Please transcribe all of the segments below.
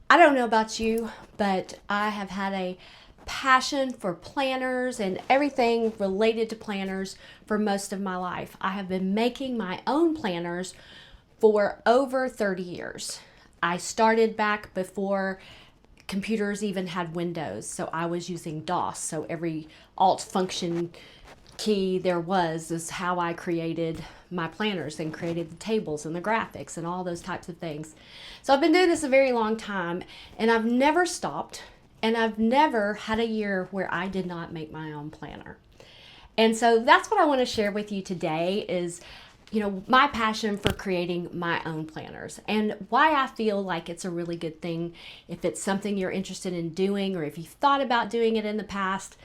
I don't know about you, but I have had a passion for planners and everything related to planners for most of my life. I have been making my own planners for over 30 years. I started back before computers even had Windows, so I was using DOS. So every alt function key there was is how I created my planners and created the tables and the graphics and all those types of things. So I've been doing this a very long time, and I've never stopped, and I've never had a year where I did not make my own planner. And so that's what I want to share with you today is my passion for creating my own planners and why I feel like it's a really good thing if it's something you're interested in doing, or if you've thought about doing it in the past,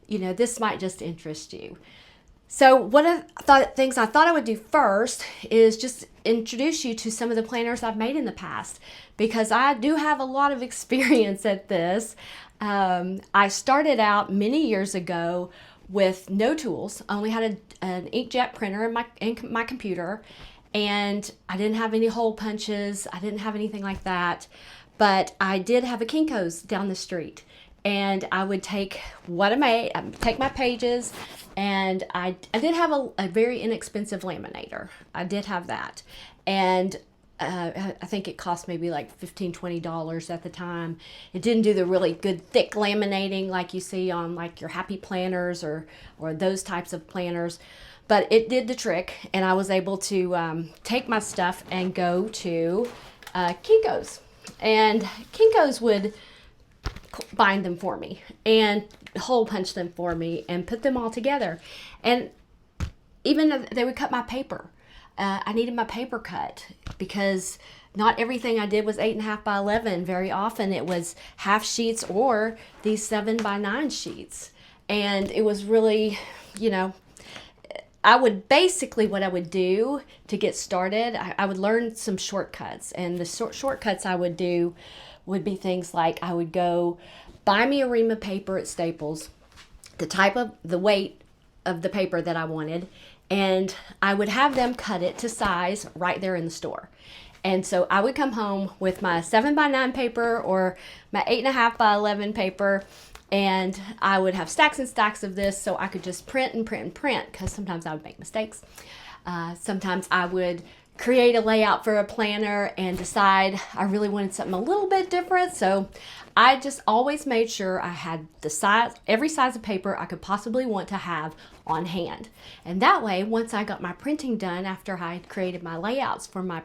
this might just interest you. So one of the things I thought I would do first is just introduce you to some of the planners I've made in the past, because I do have a lot of experience at this. I started out many years ago with no tools. I only had an inkjet printer in my computer, and I didn't have any hole punches. I didn't have anything like that, but I did have a Kinko's down the street. And I would take what I made, take my pages, and I did have a very inexpensive laminator. I did have that. And I think it cost maybe like $15-20 at the time. It didn't do the really good thick laminating like you see on like your Happy Planners or those types of planners. But it did the trick, and I was able to take my stuff and go to Kinko's. And Kinko's would bind them for me and hole punch them for me and put them all together. And even they would cut my paper. I needed my paper cut because not everything I did was 8.5 by 11. Very often it was half sheets or these 7 by 9 sheets. And it was really, I would basically, what I would do to get started, I would learn some shortcuts. And the shortcuts I would do would be things like I would go buy me a ream of paper at Staples, the weight of the paper that I wanted, and I would have them cut it to size right there in the store. And so I would come home with my 7 by 9 paper or my 8.5 by 11 paper, and I would have stacks and stacks of this so I could just print and print and print, because sometimes I would make mistakes. Sometimes I would create a layout for a planner and decide I really wanted something a little bit different. So I just always made sure I had every size of paper I could possibly want to have on hand. And that way, once I got my printing done after I had created my layouts for my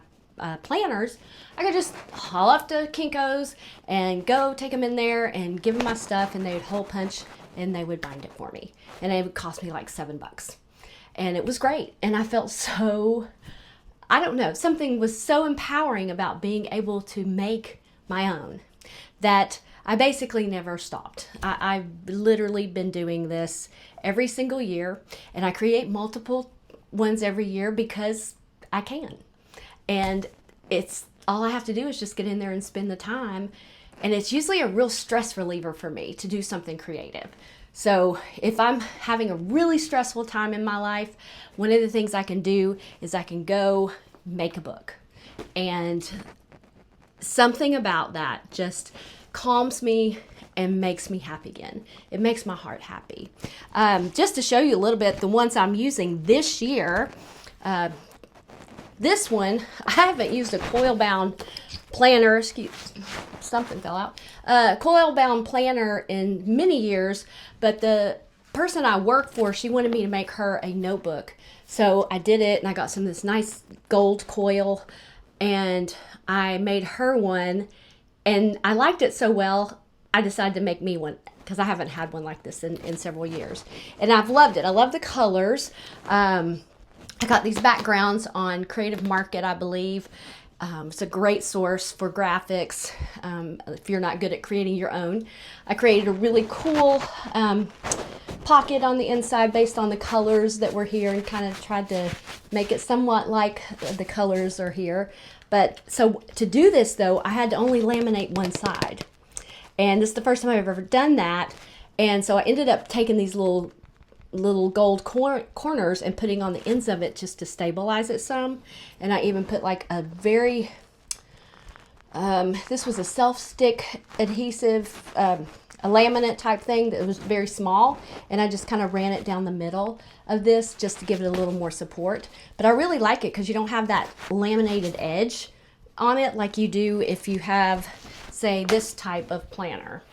planners, I could just haul up to Kinko's and go take them in there and give them my stuff, and they would hole punch and they would bind it for me. And it would cost me like $7. And it was great. And I felt I don't know, something was so empowering about being able to make my own that I basically never stopped. I've literally been doing this every single year, and I create multiple ones every year because I can. And it's all I have to do is just get in there and spend the time. And it's usually a real stress reliever for me to do something creative. So if I'm having a really stressful time in my life, one of the things I can do is I can go make a book. And something about that just calms me and makes me happy again. It makes my heart happy. Just to show you a little bit, the ones I'm using this year, this one, I haven't used a coil-bound planner, something fell out, coil-bound planner in many years, but the person I work for, she wanted me to make her a notebook. So I did it, and I got some of this nice gold coil, and I made her one, and I liked it so well, I decided to make me one, because I haven't had one like this in several years. And I've loved it. I love the colors. I got these backgrounds on Creative Market, I believe. It's a great source for graphics if you're not good at creating your own. I created a really cool pocket on the inside based on the colors that were here, and kind of tried to make it somewhat like the colors are here. But so to do this though, I had to only laminate one side. And this is the first time I've ever done that. And so I ended up taking these little gold corners and putting on the ends of it just to stabilize it some. And I even put like a very This was a self-stick adhesive, a laminate type thing that was very small, and I just kind of ran it down the middle of this just to give it a little more support. But I really like it because you don't have that laminated edge on it like you do if you have, say, this type of planner.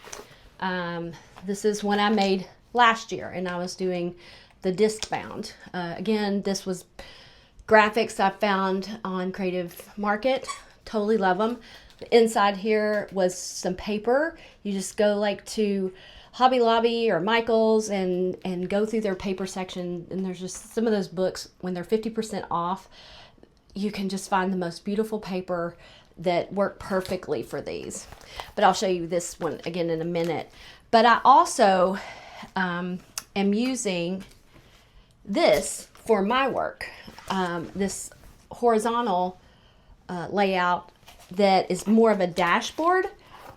This is one I made last year, and I was doing the disc bound. Again, this was graphics I found on Creative Market. Totally love them. Inside here was some paper. You just go like to Hobby Lobby or Michael's and go through their paper section, and there's just some of those books when they're 50% off. You can just find the most beautiful paper that work perfectly for these. But I'll show you this one again in a minute. But I also am using this for my work. This horizontal layout that is more of a dashboard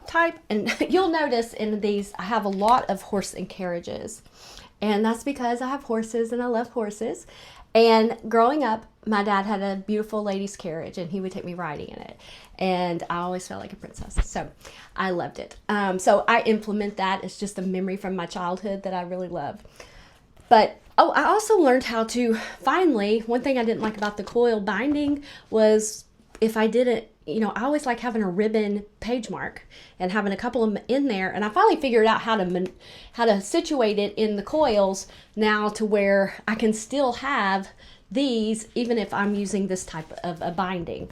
type, and you'll notice in these I have a lot of horse and carriages, and that's because I have horses and I love horses. And growing up, my dad had a beautiful lady's carriage, and he would take me riding in it, and I always felt like a princess, so I loved it. So I implement that. It's just a memory from my childhood that I really love. But oh, I also learned how to, finally, one thing I didn't like about the coil binding was if I didn't, I always like having a ribbon page mark and having a couple of them in there. And I finally figured out how to situate it in the coils now to where I can still have these even if I'm using this type of a binding.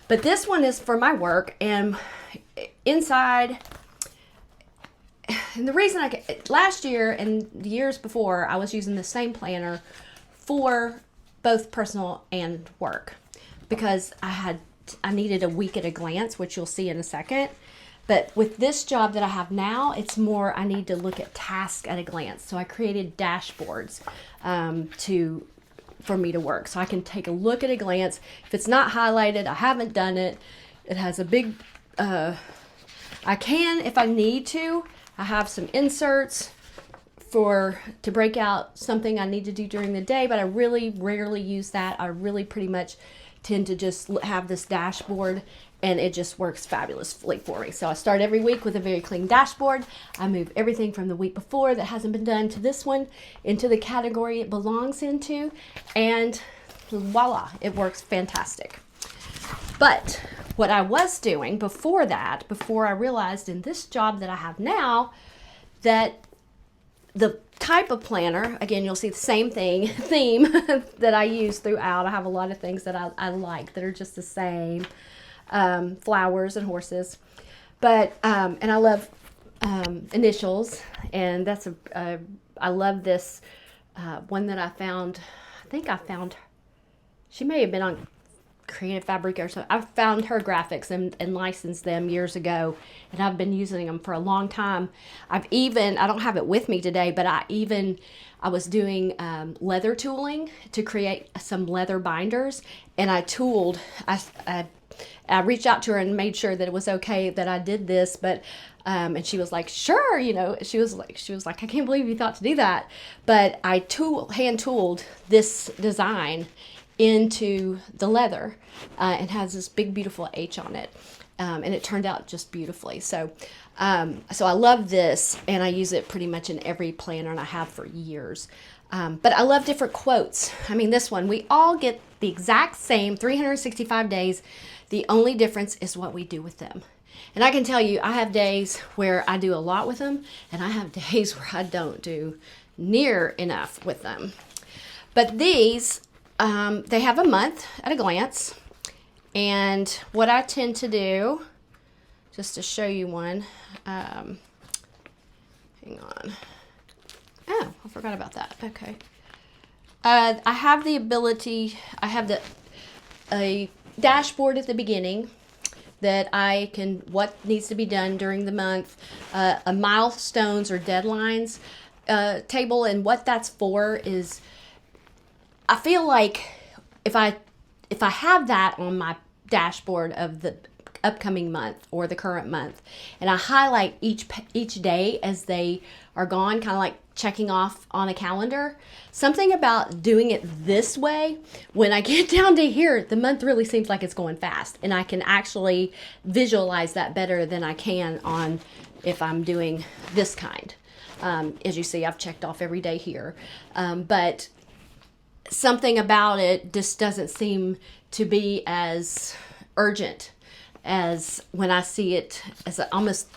But this one is for my work, and inside, and the reason last year and the years before, I was using the same planner for both personal and work because I needed a week at a glance, which you'll see in a second. But with this job that I have now, it's more I need to look at tasks at a glance. So I created dashboards for me to work. So I can take a look at a glance. If it's not highlighted, I haven't done it. It has a big, I can, if I need to, I have some inserts to break out something I need to do during the day, but I really rarely use that. I really pretty much tend to just have this dashboard, and it just works fabulously for me. So I start every week with a very clean dashboard. I move everything from the week before that hasn't been done to this one into the category it belongs into, and voila, it works fantastic. But what I was doing before that, before I realized in this job that I have now, that the type of planner, again, you'll see the same theme that I use throughout. I have a lot of things that I like that are just the same, flowers and horses. But, and I love initials, and that's I love this one that I found. I think I found, she may have been on Creative Fabric or so. I found her graphics and licensed them years ago, and I've been using them for a long time. I don't have it with me today, but I was doing leather tooling to create some leather binders, and I reached out to her and made sure that it was okay that I did this, but and she was like, sure, she was like, I can't believe you thought to do that. But I hand tooled this design into the leather, and has this big beautiful H on it, and it turned out just beautifully. So I love this, and I use it pretty much in every planner, and I have for years. But I love different quotes. I mean, this one, we all get the exact same 365 days. The only difference is what we do with them. And I can tell you, I have days where I do a lot with them, and I have days where I don't do near enough with them. But these, they have a month at a glance. And what I tend to do, just to show you one, hang on. Oh, I forgot about that. Okay. I have the ability, I have a dashboard at the beginning that I can, what needs to be done during the month, a milestones or deadlines table. And what that's for is, I feel like if I have that on my dashboard of the upcoming month or the current month. And I highlight each day as they are gone, kind of like checking off on a calendar. Something about doing it this way, when I get down to here, the month really seems like it's going fast, and I can actually visualize that better than I can on if I'm doing this kind. As you see, I've checked off every day here, but something about it just doesn't seem to be as urgent as when I see it as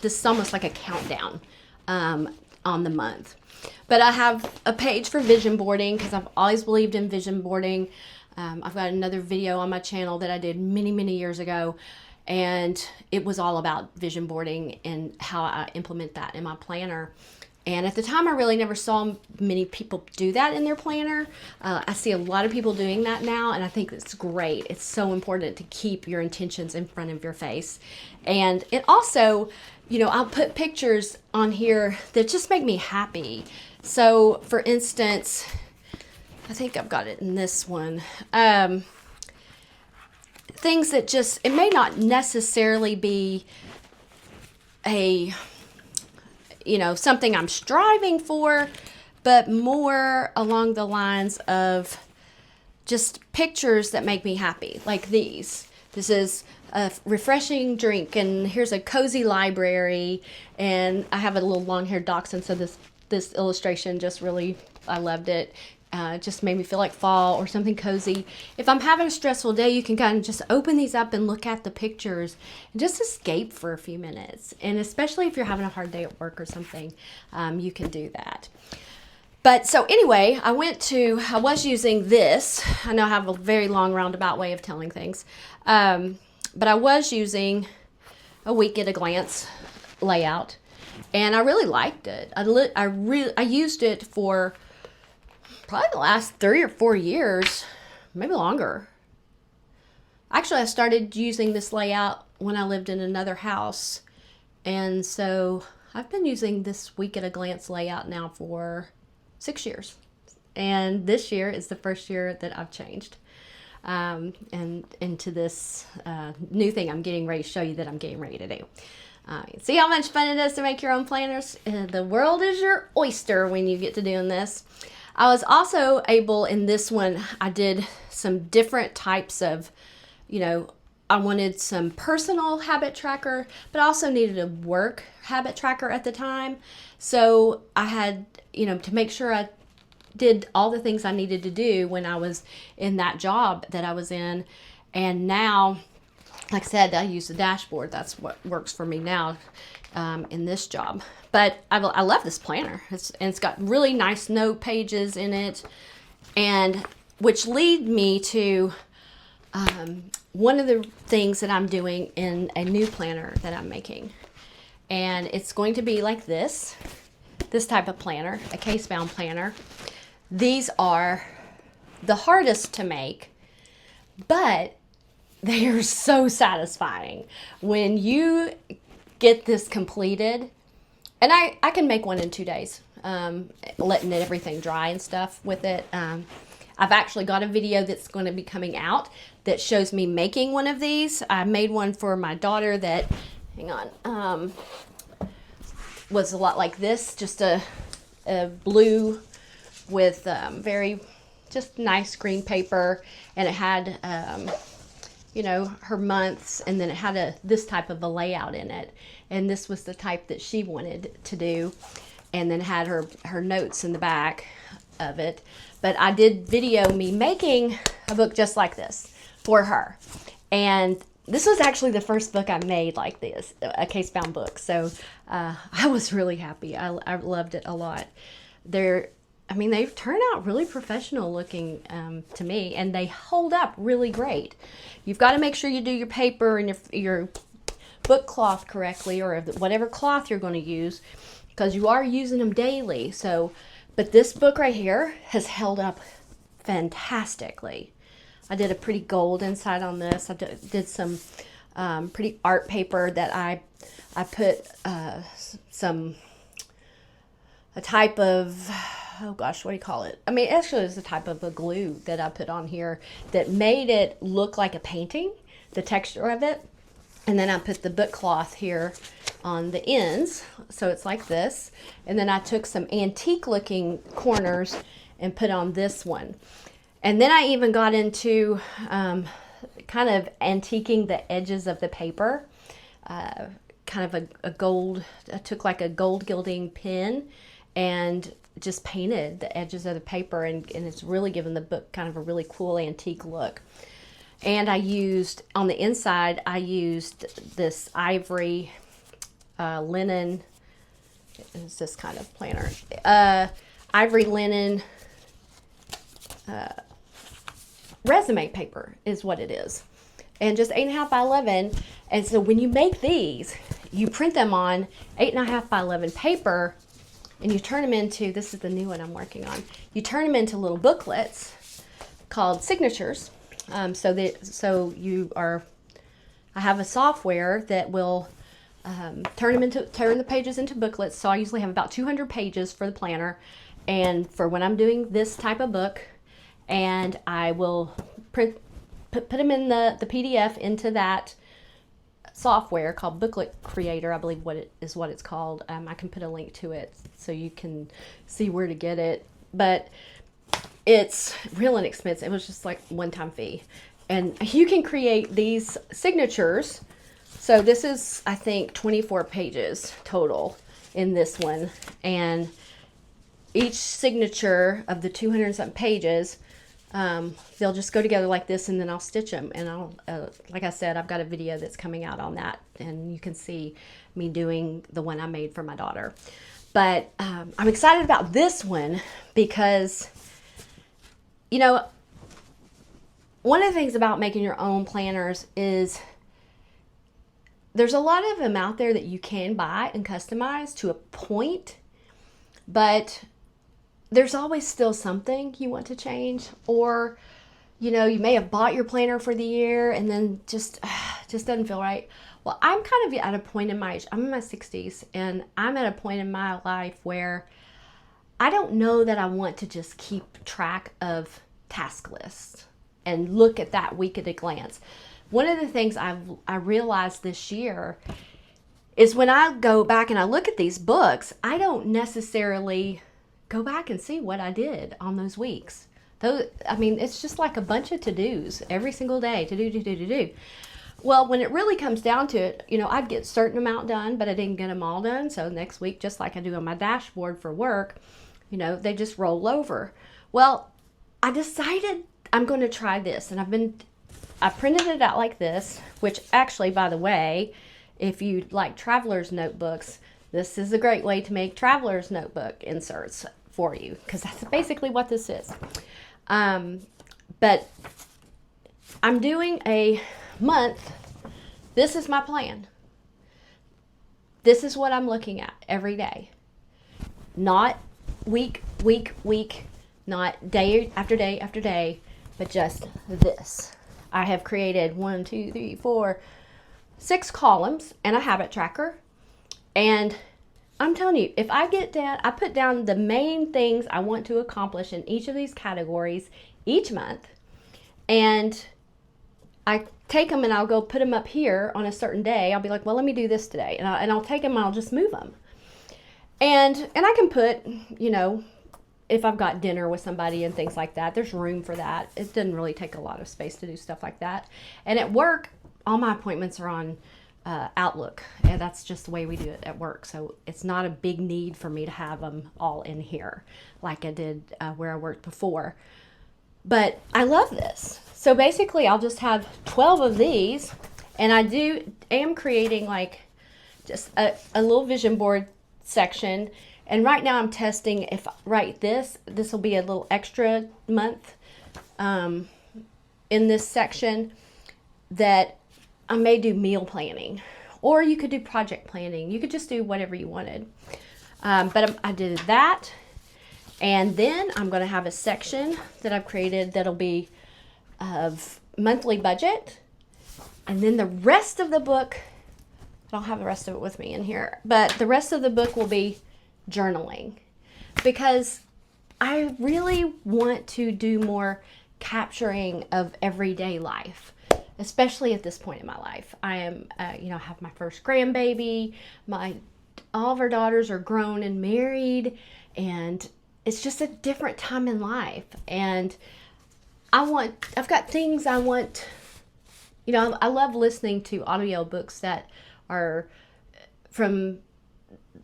this is almost like a countdown on the month. But I have a page for vision boarding because I've always believed in vision boarding. I've got another video on my channel that I did many years ago, and it was all about vision boarding and how I implement that in my planner. And at the time, I really never saw many people do that in their planner. I see a lot of people doing that now, and I think it's great. It's so important to keep your intentions in front of your face. And it also, you know, I'll put pictures on here that just make me happy. So, for instance, I think I've got it in this one. Things that just, it may not necessarily be something I'm striving for, but more along the lines of just pictures that make me happy, like these. This is a refreshing drink, and here's a cozy library, and I have a little long-haired dachshund, so this illustration just really, I loved it. Just made me feel like fall or something cozy. If I'm having a stressful day, you can kind of just open these up and look at the pictures and just escape for a few minutes. And especially if you're having a hard day at work or something, you can do that. But so anyway, I was using this. I know I have a very long roundabout way of telling things. But I was using a week at a glance layout, and I really liked it. I used it for probably the last 3 or 4 years, maybe longer. Actually, I started using this layout when I lived in another house. And so I've been using this week at a glance layout now for 6 years. And this year is the first year that I've changed. And into this new thing I'm getting ready to show you that I'm getting ready to do. See how much fun it is to make your own planners? The world is your oyster when you get to doing this. I was also able, in this one, I did some different types of, I wanted some personal habit tracker, but I also needed a work habit tracker at the time. So I had, to make sure I did all the things I needed to do when I was in that job that I was in. And now, like I said, I use the dashboard. That's what works for me now in this job. But I love this planner. It's got really nice note pages in it, and which lead me to one of the things that I'm doing in a new planner that I'm making. And it's going to be like this type of planner, a case-bound planner. These are the hardest to make, but they are so satisfying when you get this completed. And I can make one in 2 days, letting everything dry and stuff with it. I've actually got a video that's going to be coming out that shows me making one of these. I made one for my daughter that, was a lot like this, just a blue with very just nice green paper, and it had her months, and then it had this type of a layout in it, and this was the type that she wanted to do, and then had her notes in the back of it. But I did video me making a book just like this for her, and this was actually the first book I made like this, a case-bound book. So I was really happy. I loved it a lot. They've turned out really professional looking to me, and they hold up really great. You've got to make sure you do your paper and your book cloth correctly, or whatever cloth you're going to use, because you are using them daily. So, but this book right here has held up fantastically. I did a pretty gold inside on this. I did some pretty art paper that I put a type of, oh gosh, what do you call it? Actually, it's a type of a glue that I put on here that made it look like a painting, the texture of it. And then I put the book cloth here on the ends, so it's like this. And then I took some antique looking corners and put on this one. And then I even got into kind of antiquing the edges of the paper. Kind of a gold, I took like a gold gilding pen and just painted the edges of the paper, and it's really given the book kind of a really cool antique look. And I used, on the inside, I used this ivory linen, it's this kind of planner, ivory linen resume paper is what it is. And just 8.5 by 11. And so when you make these, you print them on 8.5 by 11 paper, and you turn them into, this is the new one I'm working on, you turn them into little booklets called signatures. I have a software that will turn the pages into booklets. So I usually have about 200 pages for the planner, and for when I'm doing this type of book, and I will put them in the PDF into that software called Booklet Creator, I believe what it's called. I can put a link to it so you can see where to get it, but it's real inexpensive. It was just like one-time fee, and you can create these signatures. So this is, I think, 24 pages total in this one, and each signature of the 200 something pages, they'll just go together like this, and then I'll stitch them. And I'll, like I said, I've got a video that's coming out on that, and you can see me doing the one I made for my daughter. But I'm excited about this one because, you know, one of the things about making your own planners is there's a lot of them out there that you can buy and customize to a point, but there's always still something you want to change, or, you know, you may have bought your planner for the year and then just doesn't feel right. Well, I'm kind of at a point in I'm in my 60s, and I'm at a point in my life where I don't know that I want to just keep track of task lists and look at that week at a glance. One of the things I realized this year is when I go back and I look at these books, I don't necessarily go back and see what I did on those weeks. I mean, it's just like a bunch of to-dos every single day, to do. Well, when it really comes down to it, you know, I'd get a certain amount done, but I didn't get them all done. So next week, just like I do on my dashboard for work, you know, they just roll over. Well, I decided I'm going to try this, and I printed it out like this, which actually, by the way, if you like traveler's notebooks, this is a great way to make traveler's notebook inserts for you, because that's basically what this is. But I'm doing a month. This is my plan. This is what I'm looking at every day. Not week, not day after day after day, but just this. I have created 6 columns and a habit tracker. And I'm telling you, if I get down, I put down the main things I want to accomplish in each of these categories each month, and I take them and I'll go put them up here on a certain day. I'll be like, well, let me do this today, and I'll take them and I'll just move them. And I can put, you know, if I've got dinner with somebody and things like that, there's room for that. It doesn't really take a lot of space to do stuff like that. And at work, all my appointments are on Outlook, and that's just the way we do it at work. So it's not a big need for me to have them all in here like I did where I worked before. But I love this. So basically, I'll just have 12 of these, and I am creating like just a little vision board section. And right now I'm testing if this will be a little extra month in this section that I may do meal planning, or you could do project planning. You could just do whatever you wanted. But I did that. And then I'm going to have a section that I've created that'll be of monthly budget. And then the rest of the book, I don't have the rest of it with me in here, but the rest of the book will be journaling, because I really want to do more capturing of everyday life. especially at this point in my life. I am, have my first grandbaby. All of our daughters are grown and married, and it's just a different time in life. And I've got things I want, I love listening to audio books that are from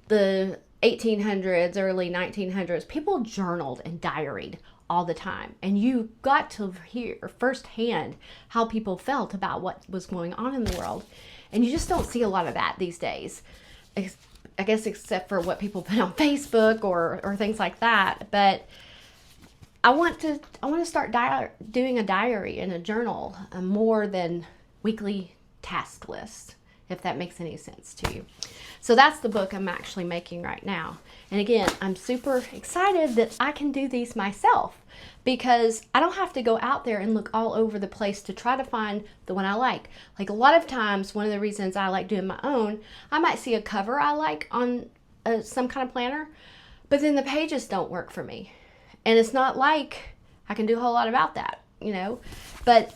the 1800s, early 1900s. People journaled and diaried all the time, and you got to hear firsthand how people felt about what was going on in the world. And you just don't see a lot of that these days, I guess, except for what people put on Facebook or things like that. But I want to start doing a diary and a journal, more than weekly task lists, if that makes any sense to you. So that's the book I'm actually making right now. And again, I'm super excited that I can do these myself, because I don't have to go out there and look all over the place to try to find the one I like. Like, a lot of times, one of the reasons I like doing my own, I might see a cover I like on some kind of planner, but then the pages don't work for me. And it's not like I can do a whole lot about that, But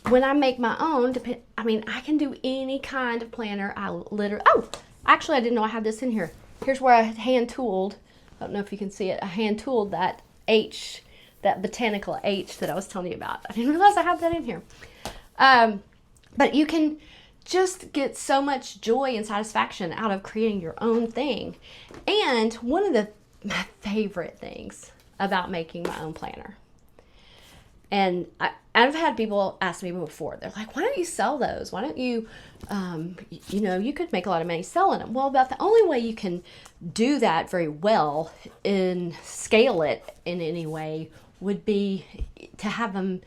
when I make my own, I can do any kind of planner. Actually, I didn't know I had this in here. Here's where I hand tooled. I don't know if you can see it. I hand tooled that H, that botanical H that I was telling you about. I didn't realize I had that in here. But you can just get so much joy and satisfaction out of creating your own thing. And one of my favorite things about making my own planner, and I've had people ask me before, they're like, why don't you sell those? Why don't you, you could make a lot of money selling them. Well, about the only way you can do that very well and scale it in any way would be to have them,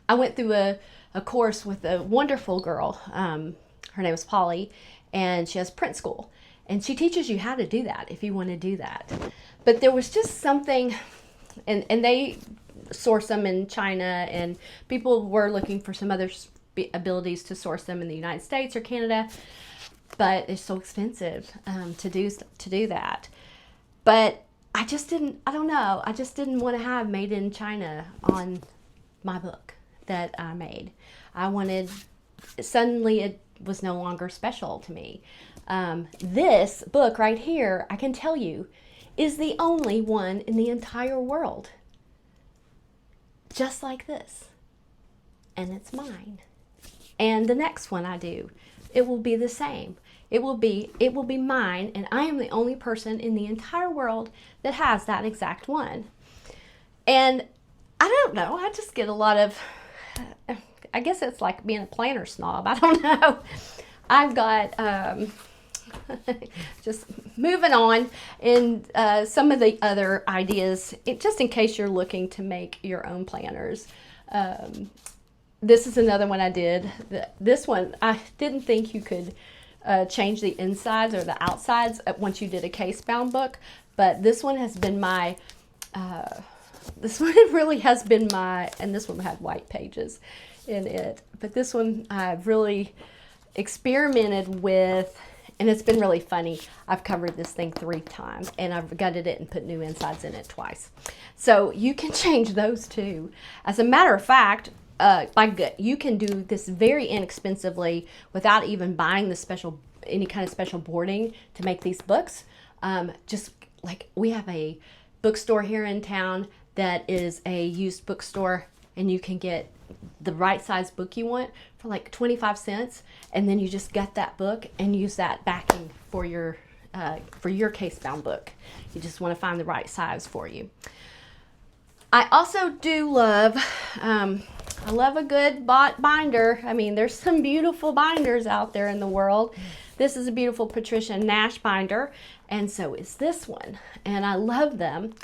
I went through a course with a wonderful girl. Her name is Polly, and she has print school. And she teaches you how to do that if you want to do that. But there was just something, and they source them in China, and people were looking for some other abilities to source them in the United States or Canada, but it's so expensive to do that. But I just didn't want to have made in China on my book that I made. Suddenly it was no longer special to me. This book right here, I can tell you, is the only one in the entire world just like this, and it's mine. And the next one I do, it will be the same. It will be mine, and I am the only person in the entire world that has that exact one. And I don't know, I just get a lot of, I guess it's like being a planner snob. I don't know. I've got just moving on in some of the other ideas, just in case you're looking to make your own planners. This is another one I did. This one, I didn't think you could change the insides or the outsides once you did a case bound book, but this one has been my, this one really has been my, and this one had white pages in it, but this one I've really experimented with, and it's been really funny. I've covered this thing 3 times, and I've gutted it and put new insides in it twice. So you can change those too. As a matter of fact, you can do this very inexpensively without even buying any kind of special boarding to make these books. Just like we have a bookstore here in town that is a used bookstore, and you can get the right size book you want for like 25 cents, and then you just gut that book and use that backing for your case bound book. You just want to find the right size for you. I also do love, I love a good binder. I mean, there's some beautiful binders out there in the world. This is a beautiful Patricia Nash binder, and so is this one, and I love them.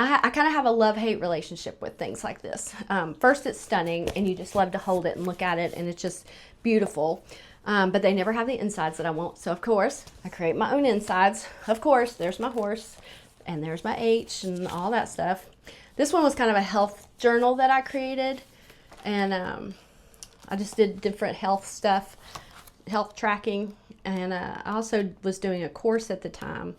I kind of have a love-hate relationship with things like this. First, it's stunning, and you just love to hold it and look at it, and it's just beautiful. But they never have the insides that I want, so of course, I create my own insides. Of course, there's my horse, and there's my H, and all that stuff. This one was kind of a health journal that I created, and I just did different health stuff, health tracking, and I also was doing a course at the time.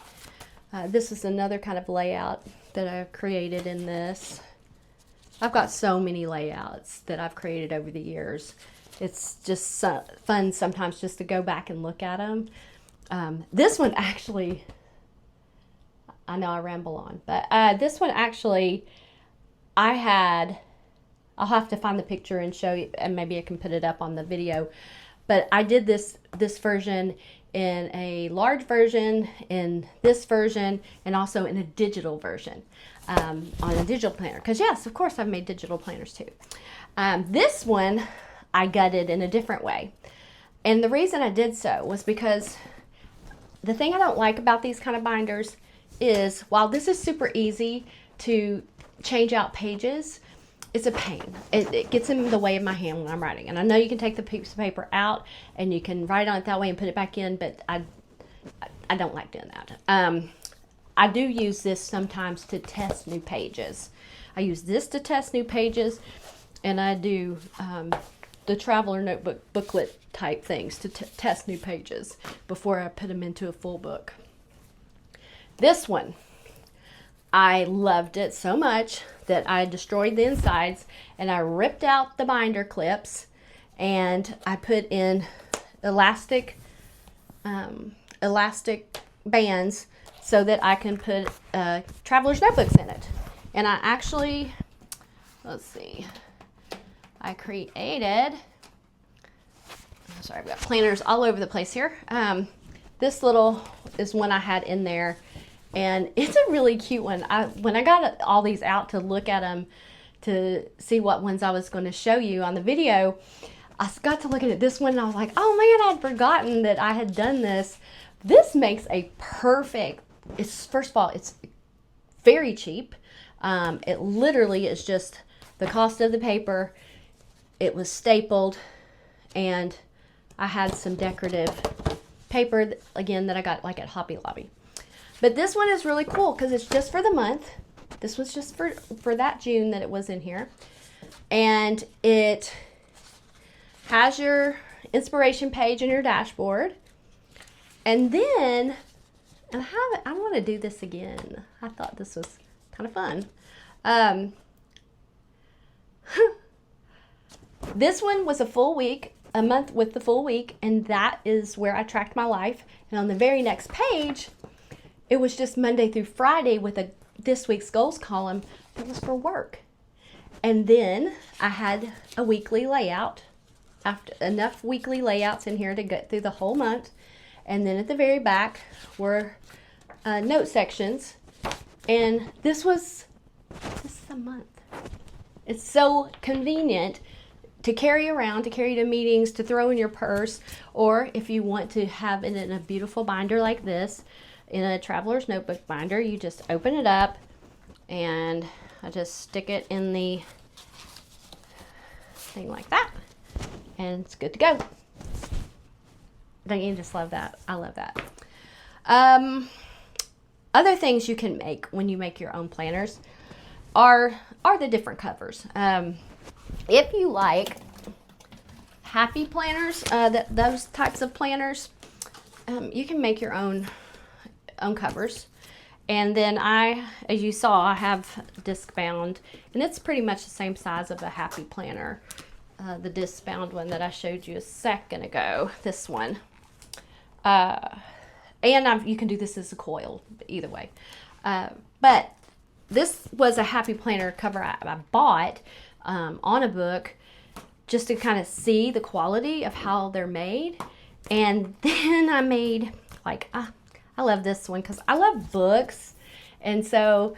This is another kind of layout that I created in this. I've got so many layouts that I've created over the years. It's just fun sometimes just to go back and look at them. This one actually, I know I ramble on, but this one actually, I'll have to find the picture and show you, and maybe I can put it up on the video. But I did this version in a large version, in this version, and also in a digital version on a digital planner. Because yes, of course, I've made digital planners too. This one I gutted in a different way. And the reason I did so was because the thing I don't like about these kind of binders is, while this is super easy to change out pages, it's a pain. It gets in the way of my hand when I'm writing. And I know you can take the piece of paper out and you can write on it that way and put it back in, but I don't like doing that. I do use this sometimes to test new pages. I use this to test new pages, and I do the traveler notebook booklet type things to test new pages before I put them into a full book. This one, I loved it so much that I destroyed the insides and I ripped out the binder clips and I put in elastic bands so that I can put traveler's notebooks in it. And I actually, let's see, I created, sorry, I've got planners all over the place here. This little is one I had in there. And it's a really cute one. When I got all these out to look at them to see what ones I was going to show you on the video, I got to looking at this one and I was like, oh man, I'd forgotten that I had done this. This makes a perfect, first of all, it's very cheap. It literally is just the cost of the paper. It was stapled, and I had some decorative paper, again, that I got like at Hobby Lobby. But this one is really cool because it's just for the month. This was just for that June that it was in here. And it has your inspiration page and your dashboard. And then, I want to do this again. I thought this was kind of fun. This one was a full week, a month with the full week, and that is where I tracked my life. And on the very next page, it was just Monday through Friday with a this week's goals column that was for work. And then I had a weekly layout, after enough weekly layouts in here to get through the whole month. And then at the very back were note sections. And this is a month. It's so convenient to carry around, to carry to meetings, to throw in your purse, or if you want to have it in a beautiful binder like this, in a traveler's notebook binder, you just open it up and I just stick it in the thing like that and it's good to go. Don't you just love that? I love that. Other things you can make when you make your own planners are the different covers. If you like happy planners, those types of planners, you can make your own covers. And then as you saw, I have disc bound, and it's pretty much the same size of a happy planner, the disc bound one that I showed you a second ago, this one. And you can do this as a coil, either way. But this was a happy planner cover I bought on a book just to kind of see the quality of how they're made. And then I made, like, I love this one because I love books, and so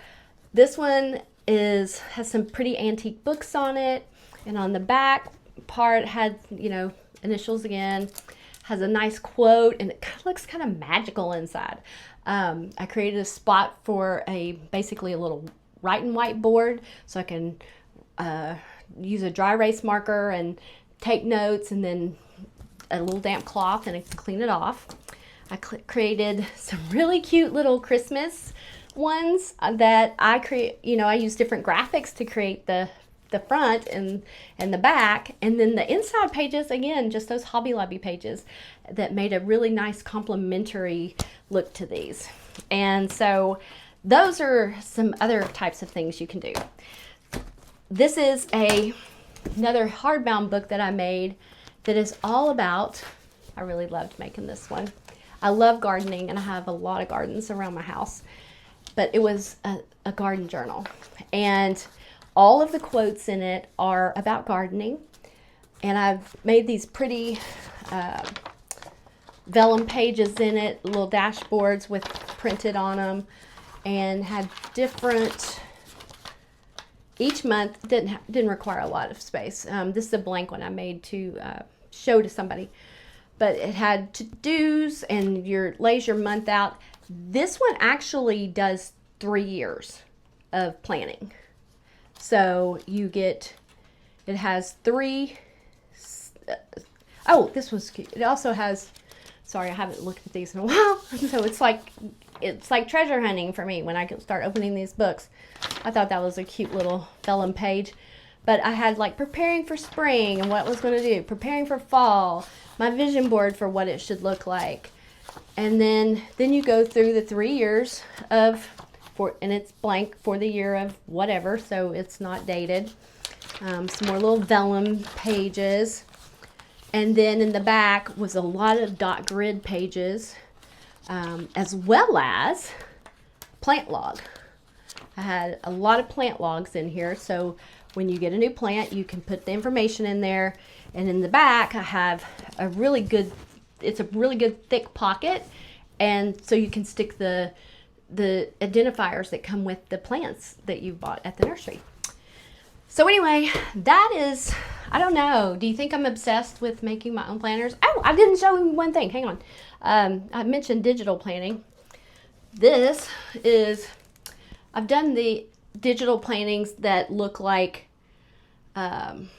this one has some pretty antique books on it, and on the back part had, initials again, has a nice quote, and it looks kind of magical inside. I created a spot for basically a little writing whiteboard so I can use a dry erase marker and take notes, and then a little damp cloth and clean it off. I created some really cute little Christmas ones that I create. I use different graphics to create the front and the back, and then the inside pages, again, just those Hobby Lobby pages that made a really nice complementary look to these. And so those are some other types of things you can do. this is another hardbound book that I made that is all about, I really loved making this one. I love gardening, and I have a lot of gardens around my house, but it was a garden journal. And all of the quotes in it are about gardening. And I've made these pretty vellum pages in it, little dashboards with printed on them, and had different, each month didn't require a lot of space. This is a blank one I made to show to somebody, but it had to-dos and lays your month out. This one actually does 3 years of planning. So you get, it has 3, oh, this was cute. It also has, sorry, I haven't looked at these in a while. So it's like treasure hunting for me when I start opening these books. I thought that was a cute little vellum page. But I had like preparing for spring and what I was going to do, preparing for fall, my vision board for what it should look like. And then you go through the 3 years of, and it's blank for the year of whatever, so it's not dated. Some more little vellum pages. And then in the back was a lot of dot grid pages, as well as plant log. I had a lot of plant logs in here, so when you get a new plant, you can put the information in there. And in the back, I have a really good, it's a really good thick pocket, and so you can stick the identifiers that come with the plants that you bought at the nursery. So anyway, that is, I don't know. Do you think I'm obsessed with making my own planners? Oh, I didn't show you one thing. Hang on. I mentioned digital planning. This is, I've done the digital plannings that look like, let's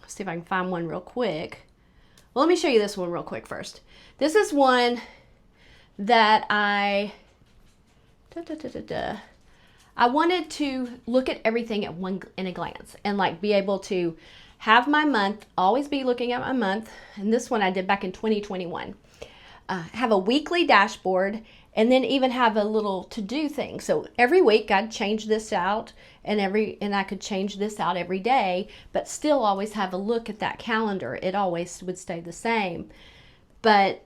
see if I can find one real quick. Well, let me show you this one real quick first. This is one that I wanted to look at everything in a glance and like be able to have my month, always be looking at my month. And this one I did back in 2021. Have a weekly dashboard, and then even have a little to-do thing. So every week I'd change this out, and I could change this out every day, but still always have a look at that calendar. It always would stay the same. But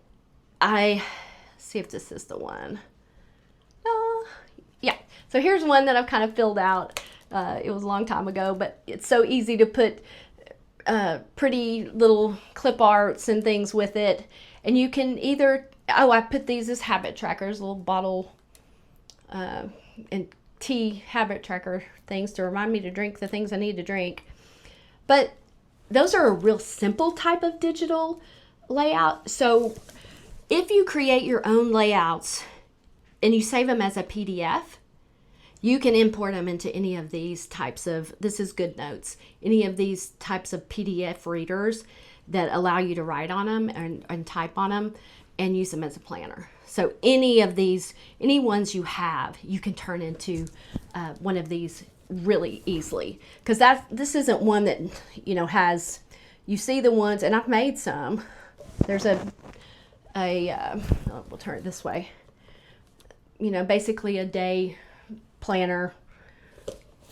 see if this is the one. Yeah, so here's one that I've kind of filled out. It was a long time ago, but it's so easy to put pretty little clip arts and things with it. And you can either, I put these as habit trackers, little bottle and tea habit tracker things to remind me to drink the things I need to drink. But those are a real simple type of digital layout. So if you create your own layouts and you save them as a PDF, you can import them into any of these types of, this is GoodNotes, any of these types of PDF readers that allow you to write on them and type on them and use them as a planner. So any of these, any ones you have, you can turn into one of these really easily. Because this isn't one that, has, you see the ones, and I've made some. There's we'll turn it this way. Basically a day planner,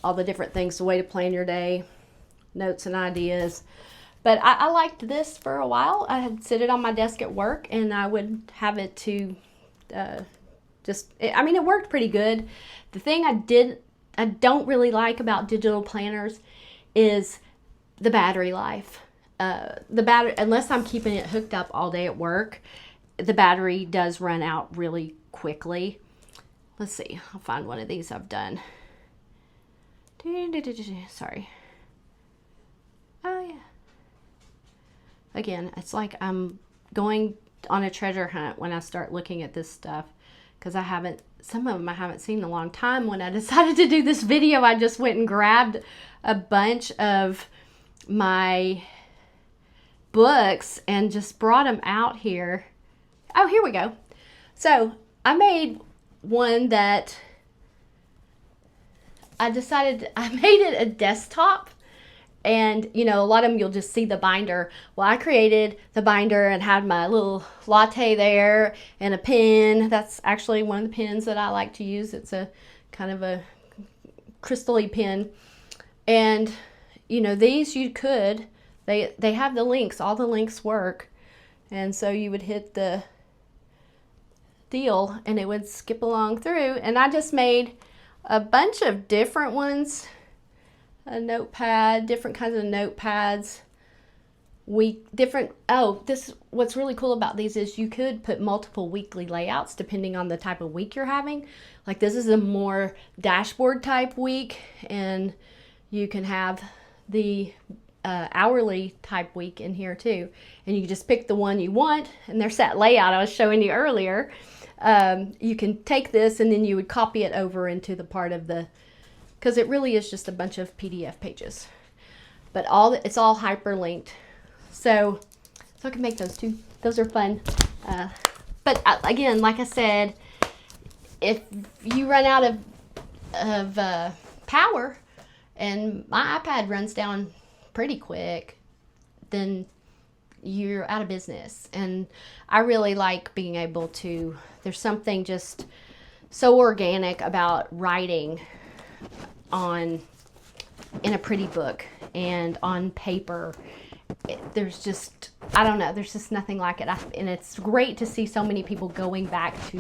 all the different things, the way to plan your day, notes and ideas. But I liked this for a while. I had sit it on my desk at work, and I would have it to it worked pretty good. The thing I don't really like about digital planners is the battery life. The battery, unless I'm keeping it hooked up all day at work, the battery does run out really quickly. Let's see, I'll find one of these I've done. Sorry. Oh, yeah. Again, it's like I'm going on a treasure hunt when I start looking at this stuff, because some of them I haven't seen in a long time. When I decided to do this video, I just went and grabbed a bunch of my books and just brought them out here. Oh, here we go. So I made one that I made it a desktop. And, a lot of them you'll just see the binder. Well, I created the binder and had my little latte there and a pen. That's actually one of the pens that I like to use. It's a kind of a crystal-y pen. And you know, these you could, they have the links, all the links work. And so you would hit the deal and it would skip along through. And I just made a bunch of different ones, a notepad, different kinds of notepads. What's really cool about these is you could put multiple weekly layouts depending on the type of week you're having. Like this is a more dashboard type week, and you can have the hourly type week in here too. And you can just pick the one you want, and there's that layout I was showing you earlier. You can take this and then you would copy it over into the part of the, because it really is just a bunch of PDF pages, but it's all hyperlinked. So I can make those too. Those are fun. But again, like I said, if you run out of power, and my iPad runs down pretty quick, then you're out of business. And I really like being able to, there's something just so organic about writing in a pretty book and on paper. There's just, I don't know, there's just nothing like it. And it's great to see so many people going back to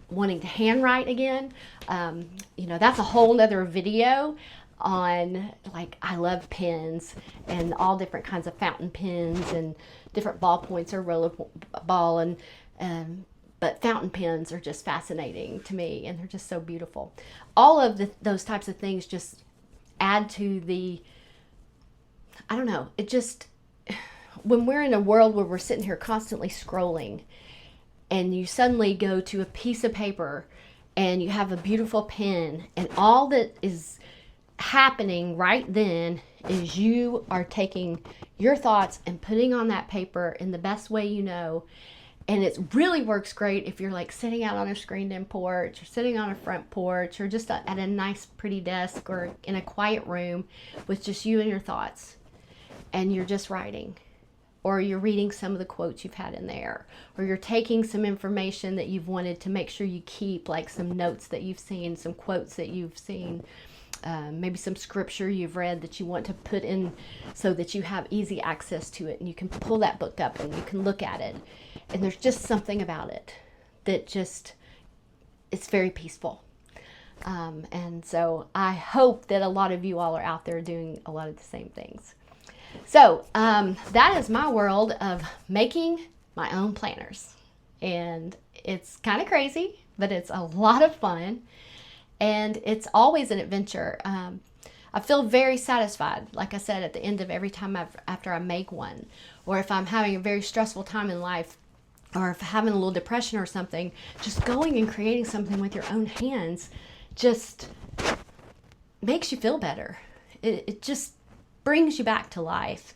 wanting to handwrite again. You know, that's a whole nother video on, like, I love pens and all different kinds of fountain pens and different ballpoints or roller ball, but fountain pens are just fascinating to me, and they're just so beautiful. All of those types of things just add to the, I don't know, it just, when we're in a world where we're sitting here constantly scrolling, and you suddenly go to a piece of paper and you have a beautiful pen, and all that is happening right then is you are taking your thoughts and putting on that paper in the best way you know. And it really works great if you're like sitting out on a screened-in porch, or sitting on a front porch, or just at a nice pretty desk, or in a quiet room with just you and your thoughts, and you're just writing. Or you're reading some of the quotes you've had in there, or you're taking some information that you've wanted to make sure you keep, like some notes that you've seen, some quotes that you've seen, maybe some scripture you've read that you want to put in so that you have easy access to it, and you can pull that book up and you can look at it. And there's just something about it that just, it's very peaceful. And so I hope that a lot of you all are out there doing a lot of the same things. So that is my world of making my own planners. And it's kind of crazy, but it's a lot of fun. And it's always an adventure. I feel very satisfied, like I said, at the end of every time after I make one. Or if I'm having a very stressful time in life, or if I'm having a little depression or something, just going and creating something with your own hands just makes you feel better. It just brings you back to life.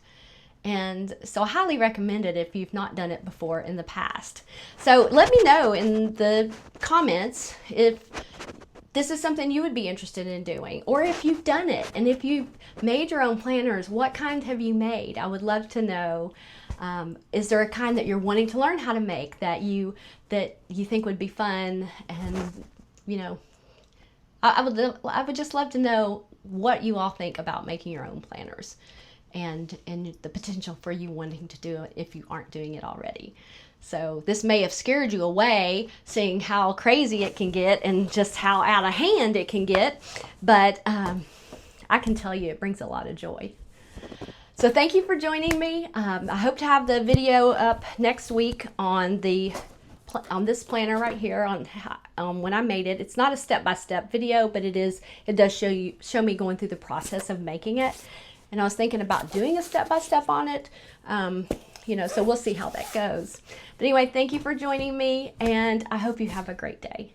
And so I highly recommend it if you've not done it before in the past. So let me know in the comments if this is something you would be interested in doing, or if you've done it, and if you've made your own planners, what kind have you made? I would love to know. Is there a kind that you're wanting to learn how to make that you think would be fun? And you know, I would just love to know what you all think about making your own planners, and the potential for you wanting to do it if you aren't doing it already. So this may have scared you away, seeing how crazy it can get and just how out of hand it can get, but I can tell you it brings a lot of joy. So thank you for joining me. I hope to have the video up next week on this planner right here on when I made it. It's not a step-by-step video, but it does show me going through the process of making it. And I was thinking about doing a step-by-step on it. You know, so we'll see how that goes. But anyway, thank you for joining me, and I hope you have a great day.